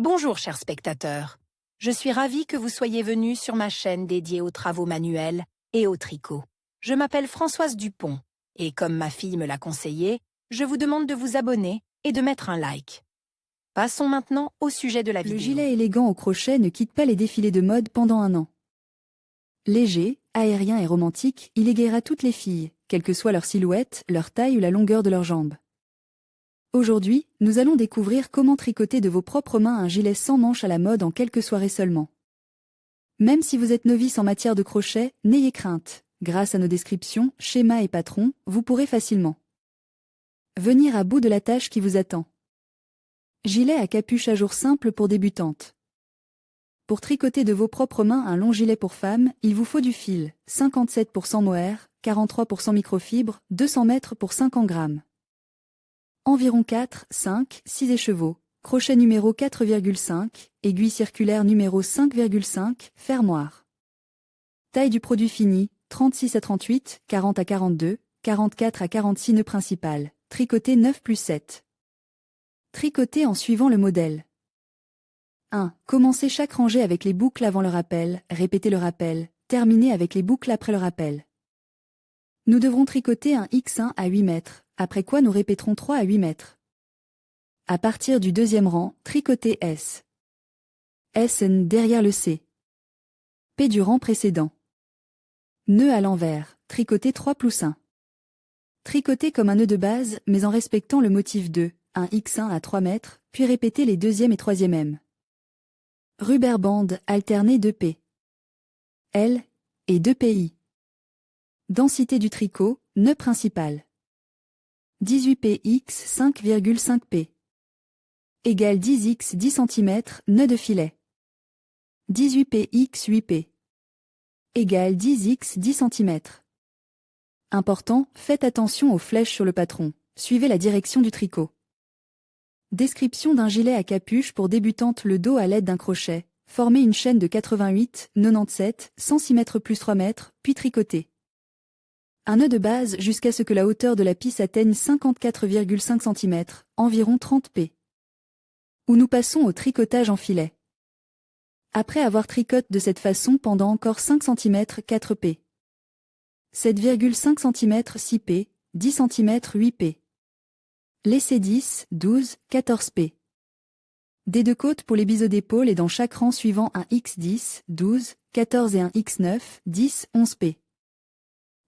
Bonjour chers spectateurs, je suis ravie que vous soyez venus sur ma chaîne dédiée aux travaux manuels et au tricot. Je m'appelle Françoise Dupont et comme ma fille me l'a conseillé, je vous demande de vous abonner et de mettre un like. Passons maintenant au sujet de la vidéo. Le gilet élégant au crochet ne quitte pas les défilés de mode pendant un an. Léger, aérien et romantique, il égayera toutes les filles, quelle que soit leur silhouette, leur taille ou la longueur de leurs jambes. Aujourd'hui, nous allons découvrir comment tricoter de vos propres mains un gilet sans manches à la mode en quelques soirées seulement. Même si vous êtes novice en matière de crochet, n'ayez crainte. Grâce à nos descriptions, schémas et patrons, vous pourrez facilement venir à bout de la tâche qui vous attend. Gilet à capuche à jour simple pour débutantes. Pour tricoter de vos propres mains un long gilet pour femme, il vous faut du fil, 57% mohair, 43% microfibre, 200 mètres pour 50 grammes. Environ 4, 5, 6 écheveaux, crochet numéro 4,5, aiguille circulaire numéro 5,5, fermoir. Taille du produit fini, 36 à 38, 40 à 42, 44 à 46 nœuds principal, tricoté 9+7. Tricoter en suivant le modèle. 1. Commencez chaque rangée avec les boucles avant le rappel, répétez le rappel, terminez avec les boucles après le rappel. Nous devrons tricoter un X1 à 8 mètres, après quoi nous répéterons 3 à 8 mètres. À partir du deuxième rang, tricotez S. SN derrière le C. P du rang précédent. Nœud à l'envers, tricotez 3+1. Tricotez comme un nœud de base, mais en respectant le motif 2, un X1 à 3 mètres, puis répétez les deuxième et troisième M. Rubber band alterné 2P. L et 2PI. Densité du tricot, nœud principal. 18px 5,5p. Égale 10x 10 cm, nœud de filet. 18px 8p. Égale 10x 10 cm. Important, faites attention aux flèches sur le patron. Suivez la direction du tricot. Description d'un gilet à capuche pour débutante. Le dos à l'aide d'un crochet. Formez une chaîne de 88, 97, 106 mètres plus 3 mètres, puis tricotez un nœud de base jusqu'à ce que la hauteur de la pisse atteigne 54,5 cm, environ 30 p. Où nous passons au tricotage en filet. Après avoir tricoté de cette façon pendant encore 5 cm 4 p. 7,5 cm 6 p, 10 cm 8 p. Laissez 10, 12, 14 p. Des deux côtés pour les biseaux d'épaule et dans chaque rang suivant un X10, 12, 14 et un X9, 10, 11 p.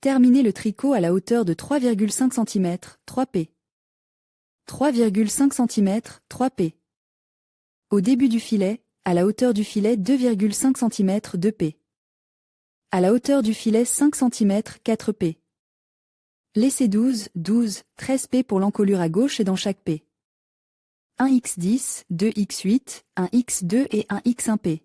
Terminez le tricot à la hauteur de 3,5 cm, 3 p. 3,5 cm, 3 p. Au début du filet, à la hauteur du filet 2,5 cm, 2 p. À la hauteur du filet 5 cm, 4 p. Laissez 12, 12, 13 p pour l'encolure à gauche et dans chaque p. 1 X10, 2 X8, 1 X2 et 1 X1p.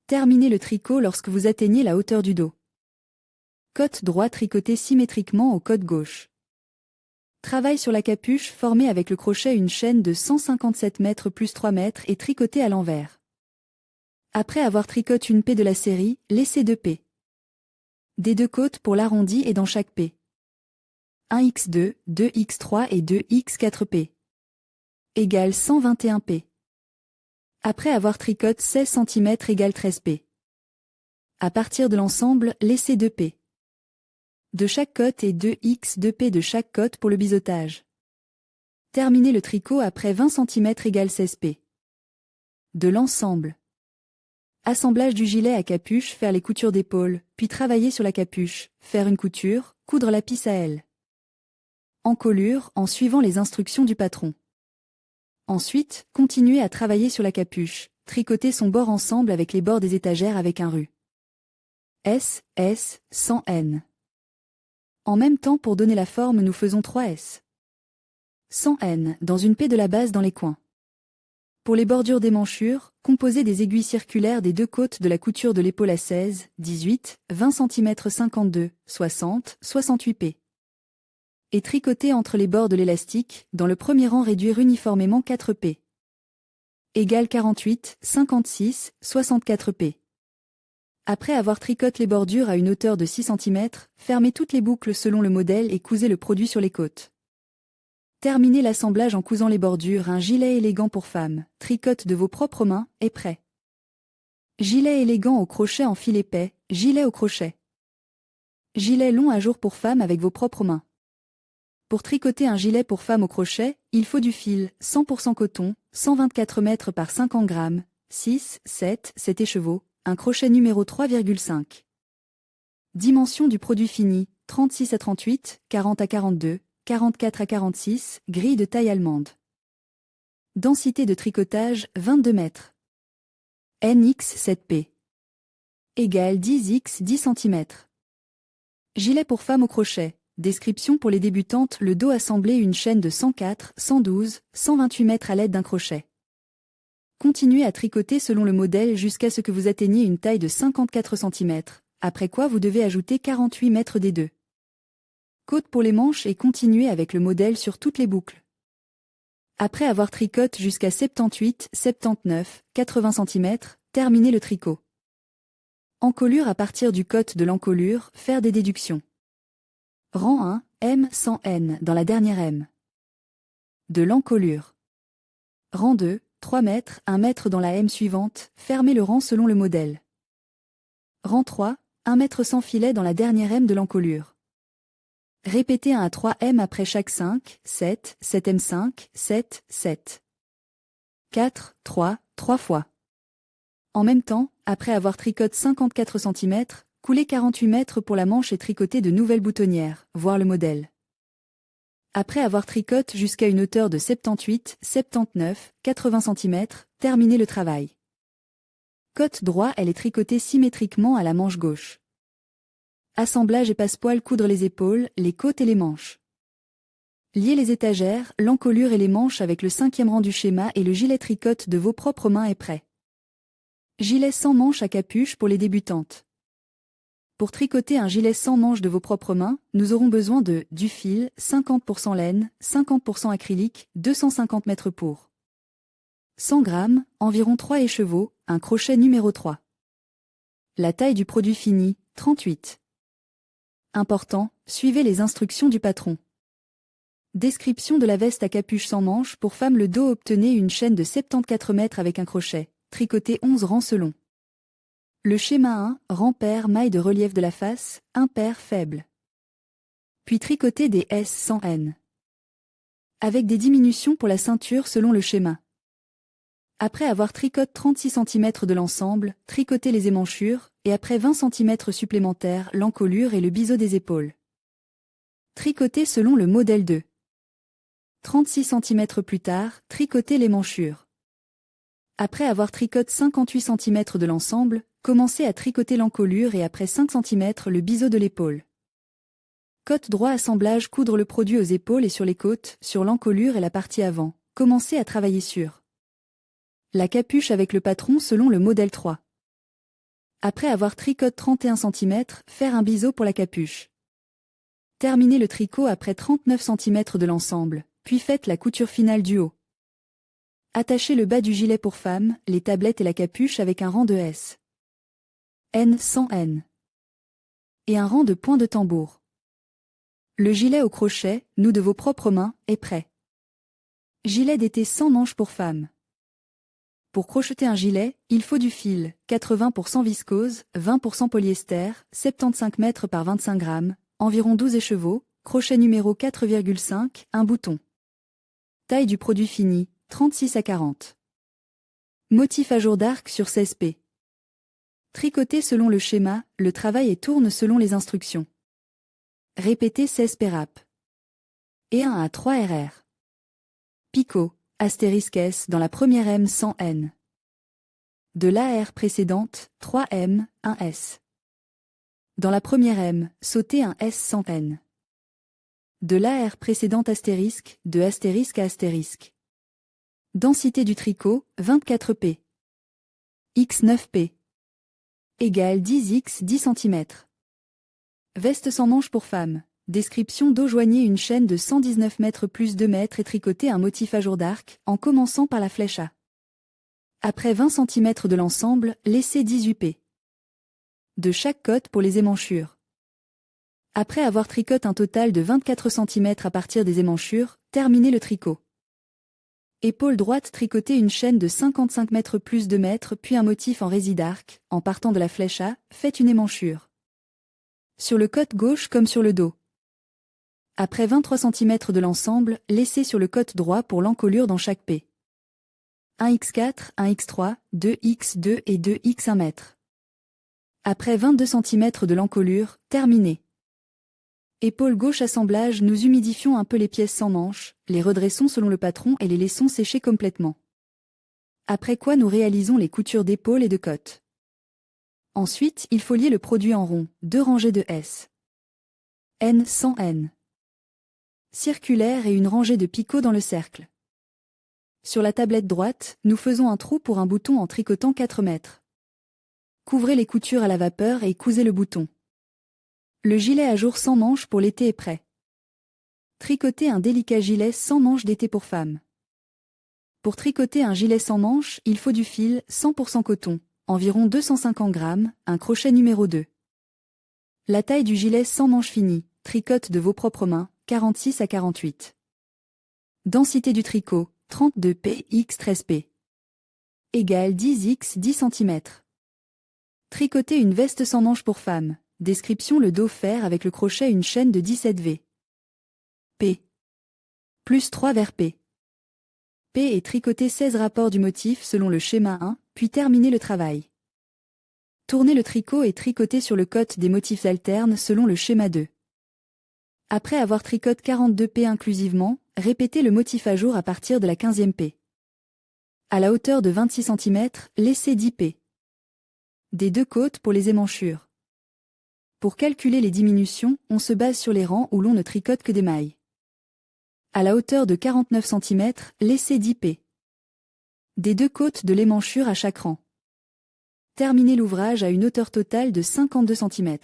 Terminez le tricot lorsque vous atteignez la hauteur du dos. Côte droit tricoté symétriquement au côte gauche. Travail sur la capuche formé avec le crochet une chaîne de 157 mètres plus 3 mètres et tricoté à l'envers. Après avoir tricoté une P de la série, laissez 2 P. Des deux côtes pour l'arrondi et dans chaque P. 1 X2, 2 X3 et 2 X4P. Égale 121 P. Après avoir tricoté 16 cm égale 13 P. À partir de l'ensemble, laissez 2 P. De chaque côte et 2 X2P de chaque côte pour le biseautage. Terminez le tricot après 20 cm égale 16 P. De l'ensemble. Assemblage du gilet à capuche, faire les coutures d'épaule, puis travailler sur la capuche, faire une couture, coudre la pisse à elle. Encolure en suivant les instructions du patron. Ensuite, continuez à travailler sur la capuche, tricoter son bord ensemble avec les bords des étagères avec un ru. S, S, sans N. En même temps pour donner la forme nous faisons 3 S. Sans N dans une P de la base dans les coins. Pour les bordures des manchures, composez des aiguilles circulaires des deux côtes de la couture de l'épaule à 16, 18, 20 cm 52, 60, 68 p. Et tricotez entre les bords de l'élastique, dans le premier rang réduire uniformément 4 p. Égale 48, 56, 64 p. Après avoir tricoté les bordures à une hauteur de 6 cm, fermez toutes les boucles selon le modèle et cousez le produit sur les côtes. Terminez l'assemblage en cousant les bordures. Un gilet élégant pour femme, tricote de vos propres mains, est prêt. Gilet élégant au crochet en fil épais, gilet au crochet. Gilet long à jour pour femme avec vos propres mains. Pour tricoter un gilet pour femme au crochet, il faut du fil 100% coton, 124 mètres par 50 grammes, 6, 7 écheveaux, un crochet numéro 3,5. Dimension du produit fini, 36 à 38, 40 à 42, 44 à 46, grille de taille allemande. Densité de tricotage, 22 mètres. NX7P. Égale 10x 10 cm. Gilet pour femme au crochet. Description pour les débutantes. Le dos assemblé une chaîne de 104, 112, 128 mètres à l'aide d'un crochet. Continuez à tricoter selon le modèle jusqu'à ce que vous atteigniez une taille de 54 cm, après quoi vous devez ajouter 48 mètres des deux. Côte pour les manches et continuez avec le modèle sur toutes les boucles. Après avoir tricoté jusqu'à 78, 79, 80 cm, terminez le tricot. Encolure à partir du côte de l'encolure, faire des déductions. Rang 1, M sans N dans la dernière M. De l'encolure. Rang 2, 3 mètres, 1 mètre dans la M suivante, fermez le rang selon le modèle. Rang 3, 1 mètre sans filet dans la dernière M de l'encolure. Répétez 1 à 3 M après chaque 5, 7, 7M5, 7, 7. 4, 3, 3 fois. En même temps, après avoir tricoté 54 cm, coulez 48 mètres pour la manche et tricotez de nouvelles boutonnières, voir le modèle. Après avoir tricoté jusqu'à une hauteur de 78, 79, 80 cm, terminez le travail. Côte droit, elle est tricotée symétriquement à la manche gauche. Assemblage et passepoil, coudre les épaules, les côtes et les manches. Liez les étagères, l'encolure et les manches avec le 5e rang du schéma et le gilet tricote de vos propres mains est prêt. Gilet sans manches à capuche pour les débutantes. Pour tricoter un gilet sans manches de vos propres mains, nous aurons besoin de du fil, 50% laine, 50% acrylique, 250 mètres pour 100 grammes, environ 3 écheveaux, un crochet numéro 3. La taille du produit fini, 38. Important, suivez les instructions du patron. Description de la veste à capuche sans manches pour femme. Le dos, obtenez une chaîne de 74 mètres avec un crochet, tricotez 11 rangs selon. Le schéma 1, rang pair, maille de relief de la face, impair faible. Puis tricotez des S sans N. Avec des diminutions pour la ceinture selon le schéma. Après avoir tricoté 36 cm de l'ensemble, tricotez les émanchures, et après 20 cm supplémentaires, l'encolure et le biseau des épaules. Tricotez selon le modèle 2. 36 cm plus tard, tricotez l'émanchure. Après avoir tricoté 58 cm de l'ensemble, commencez à tricoter l'encolure et après 5 cm le biseau de l'épaule. Côte droit, assemblage, coudre le produit aux épaules et sur les côtes, sur l'encolure et la partie avant. Commencez à travailler sur la capuche avec le patron selon le modèle 3. Après avoir tricoté 31 cm, faire un biseau pour la capuche. Terminez le tricot après 39 cm de l'ensemble, puis faites la couture finale du haut. Attachez le bas du gilet pour femme, les tablettes et la capuche avec un rang de S. N sans N. Et un rang de points de tambour. Le gilet au crochet, nous de vos propres mains, est prêt. Gilet d'été sans manches pour femme. Pour crocheter un gilet, il faut du fil, 80% viscose, 20% polyester, 75 mètres par 25 grammes, environ 12 écheveaux, crochet numéro 4,5, un bouton. Taille du produit fini, 36 à 40. Motif à jour d'arc sur 16p. Tricoté selon le schéma, le travail et tourne selon les instructions. Répétez 16 pérap. Et 1 à 3 RR. Picot, astérisque S dans la première M sans N. De l'AR précédente, 3M, 1S. Dans la première M, sautez un S sans N. De l'AR précédente astérisque, de astérisque à astérisque. Densité du tricot, 24p. X9p. Égale 10x 10 cm. Veste sans manches pour femme. Description d'eau, joignez une chaîne de 119 mètres plus 2 mètres et tricotez un motif à jour d'arc, en commençant par la flèche A. Après 20 cm de l'ensemble, laissez 18p. De chaque côte pour les émanchures. Après avoir tricoté un total de 24 cm à partir des émanchures, terminez le tricot. Épaule droite, tricotez une chaîne de 55 mètres plus 2 mètres puis un motif en rési d'arc, en partant de la flèche A, faites une émanchure. Sur le côté gauche comme sur le dos. Après 23 cm de l'ensemble, laissez sur le côté droit pour l'encolure dans chaque P. 1x4, 1x3, 2x2 et 2x1 mètre. Après 22 cm de l'encolure, terminez. Épaule gauche assemblage, nous humidifions un peu les pièces sans manches, les redressons selon le patron et les laissons sécher complètement. Après quoi nous réalisons les coutures d'épaule et de côte. Ensuite, il faut lier le produit en rond, 2 rangées de S. N sans N. Circulaire et une rangée de picots dans le cercle. Sur la tablette droite, nous faisons un trou pour un bouton en tricotant 4 mètres. Couvrez les coutures à la vapeur et cousez le bouton. Le gilet à jour sans manches pour l'été est prêt. Tricotez un délicat gilet sans manches d'été pour femme. Pour tricoter un gilet sans manches, il faut du fil 100% coton, environ 250 grammes, un crochet numéro 2. La taille du gilet sans manches finies, tricote de vos propres mains, 46 à 48. Densité du tricot, 32 p x 13 p. Égale 10 x 10 cm. Tricoter une veste sans manches pour femme. Description: le dos fer avec le crochet une chaîne de 17 V. P. Plus 3 vers P. P et tricoter 16 rapports du motif selon le schéma 1, puis terminer le travail. Tournez le tricot et tricotez sur le côté des motifs alternes selon le schéma 2. Après avoir tricoté 42 P inclusivement, répétez le motif à jour à partir de la 15e P. À la hauteur de 26 cm, laissez 10 P. Des deux côtés pour les émanchures. Pour calculer les diminutions, on se base sur les rangs où l'on ne tricote que des mailles. À la hauteur de 49 cm, laissez 10 P. Des deux côtés de l'émanchure à chaque rang. Terminez l'ouvrage à une hauteur totale de 52 cm.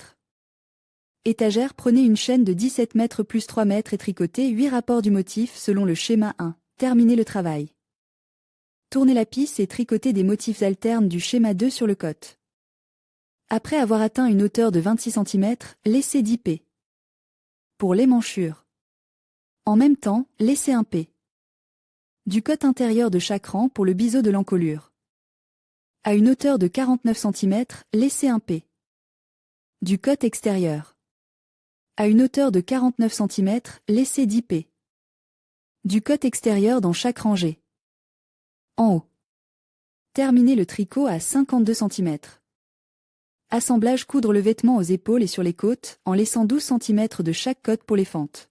Étagère, prenez une chaîne de 17 mètres plus 3 mètres et tricotez 8 rapports du motif selon le schéma 1. Terminez le travail. Tournez la pisse et tricotez des motifs alternes du schéma 2 sur le côté. Après avoir atteint une hauteur de 26 cm, laissez 10 P. Pour l'émanchure. En même temps, laissez un P. Du côté intérieur de chaque rang pour le biseau de l'encolure. À une hauteur de 49 cm, laissez un P. Du côté extérieur. À une hauteur de 49 cm, laissez 10 P. Du côté extérieur dans chaque rangée. En haut. Terminez le tricot à 52 cm. Assemblage: coudre le vêtement aux épaules et sur les côtes, en laissant 12 cm de chaque côte pour les fentes.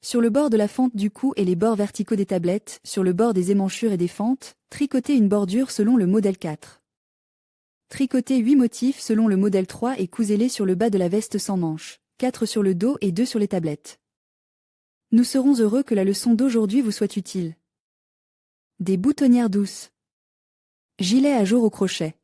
Sur le bord de la fente du cou et les bords verticaux des tablettes, sur le bord des émanchures et des fentes, tricotez une bordure selon le modèle 4. Tricotez 8 motifs selon le modèle 3 et cousez-les sur le bas de la veste sans manches, 4 sur le dos et 2 sur les tablettes. Nous serons heureux que la leçon d'aujourd'hui vous soit utile. Des boutonnières douces. Gilet à jour au crochet.